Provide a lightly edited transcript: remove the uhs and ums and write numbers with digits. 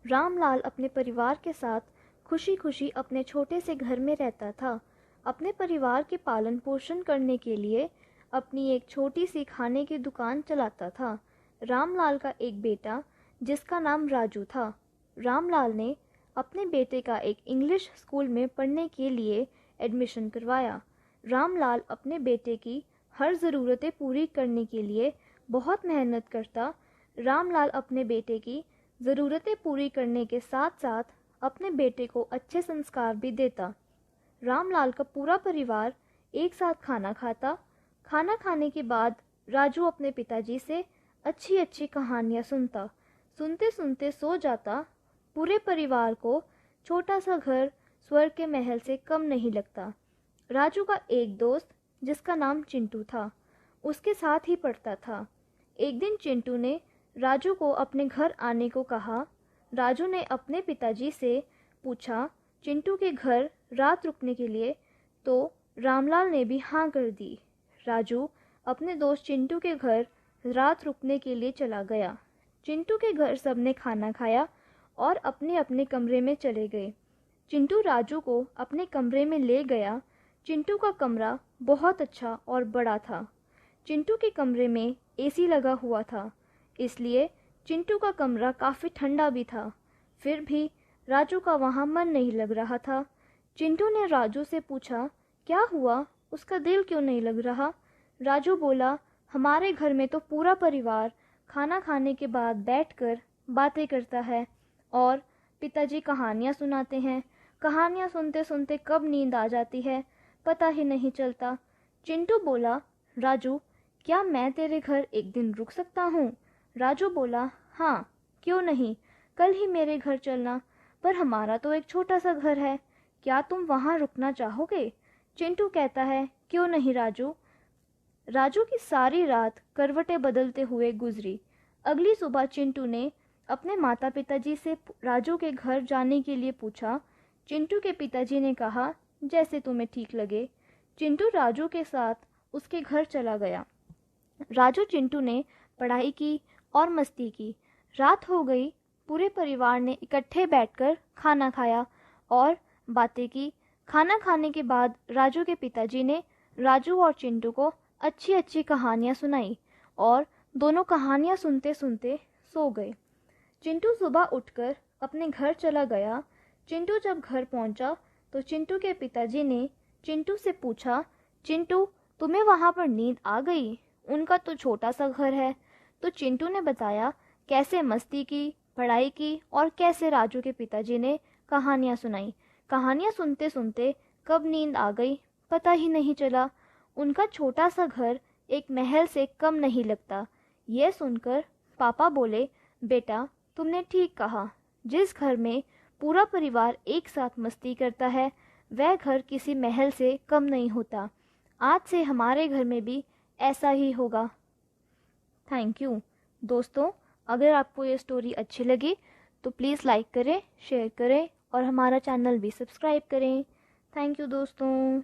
रामलाल अपने परिवार के साथ खुशी खुशी अपने छोटे से घर में रहता था। अपने परिवार के पालन पोषण करने के लिए अपनी एक छोटी सी खाने की दुकान चलाता था। रामलाल का एक बेटा जिसका नाम राजू था। रामलाल ने अपने बेटे का एक इंग्लिश स्कूल में पढ़ने के लिए एडमिशन करवाया। रामलाल अपने बेटे की हर ज़रूरतें पूरी करने के लिए बहुत मेहनत करता। रामलाल अपने बेटे की ज़रूरतें पूरी करने के साथ साथ अपने बेटे को अच्छे संस्कार भी देता। रामलाल का पूरा परिवार एक साथ खाना खाता। खाना खाने के बाद राजू अपने पिताजी से अच्छी अच्छी कहानियाँ सुनता। सुनते सुनते सो जाता। पूरे परिवार को छोटा सा घर स्वर्ग के महल से कम नहीं लगता। राजू का एक दोस्त जिसका नाम चिंटू था, उसके साथ ही पढ़ता था। एक दिन चिंटू ने राजू को अपने घर आने को कहा। राजू ने अपने पिताजी से पूछा चिंटू के घर रात रुकने के लिए, तो रामलाल ने भी हाँ कर दी। राजू अपने दोस्त चिंटू के घर रात रुकने के लिए चला गया। चिंटू के घर सबने खाना खाया और अपने अपने कमरे में चले गए। चिंटू राजू को अपने कमरे में ले गया। चिंटू का कमरा बहुत अच्छा और बड़ा था। चिंटू के कमरे में एसी लगा हुआ था, इसलिए चिंटू का कमरा काफ़ी ठंडा भी था। फिर भी राजू का वहाँ मन नहीं लग रहा था। चिंटू ने राजू से पूछा, क्या हुआ, उसका दिल क्यों नहीं लग रहा? राजू बोला, हमारे घर में तो पूरा परिवार खाना खाने के बाद बैठकर बातें करता है और पिताजी कहानियाँ सुनाते हैं। कहानियाँ सुनते सुनते कब नींद आ जाती है पता ही नहीं चलता। चिंटू बोला, राजू क्या मैं तेरे घर एक दिन रुक सकता हूँ? राजू बोला, हाँ क्यों नहीं, कल ही मेरे घर चलना, पर हमारा तो एक छोटा सा घर है, क्या तुम वहाँ रुकना चाहोगे? चिंटू कहता है, क्यों नहीं राजू। राजू की सारी रात करवटें बदलते हुए गुजरी। अगली सुबह चिंटू ने अपने माता पिताजी से राजू के घर जाने के लिए पूछा। चिंटू के पिताजी ने कहा, जैसे तुम्हें ठीक लगे। चिंटू राजू के साथ उसके घर चला गया। राजू चिंटू ने पढ़ाई की और मस्ती की। रात हो गई। पूरे परिवार ने इकट्ठे बैठकर खाना खाया और बातें की। खाना खाने के बाद राजू के पिताजी ने राजू और चिंटू को अच्छी अच्छी कहानियाँ सुनाई और दोनों कहानियाँ सुनते सुनते सो गए। चिंटू सुबह उठकर अपने घर चला गया। चिंटू जब घर पहुंचा तो चिंटू के पिताजी ने चिंटू से पूछा, चिंटू तुम्हें वहाँ पर नींद आ गई? उनका तो छोटा सा घर है। तो चिंटू ने बताया कैसे मस्ती की, पढ़ाई की और कैसे राजू के पिताजी ने कहानियाँ सुनाई। कहानियाँ सुनते सुनते कब नींद आ गई पता ही नहीं चला। उनका छोटा सा घर एक महल से कम नहीं लगता। यह सुनकर पापा बोले, बेटा तुमने ठीक कहा, जिस घर में पूरा परिवार एक साथ मस्ती करता है वह घर किसी महल से कम नहीं होता। आज से हमारे घर में भी ऐसा ही होगा। थैंक यू दोस्तों। अगर आपको ये स्टोरी अच्छी लगी तो प्लीज़ लाइक करें, शेयर करें और हमारा चैनल भी सब्सक्राइब करें। थैंक यू दोस्तों।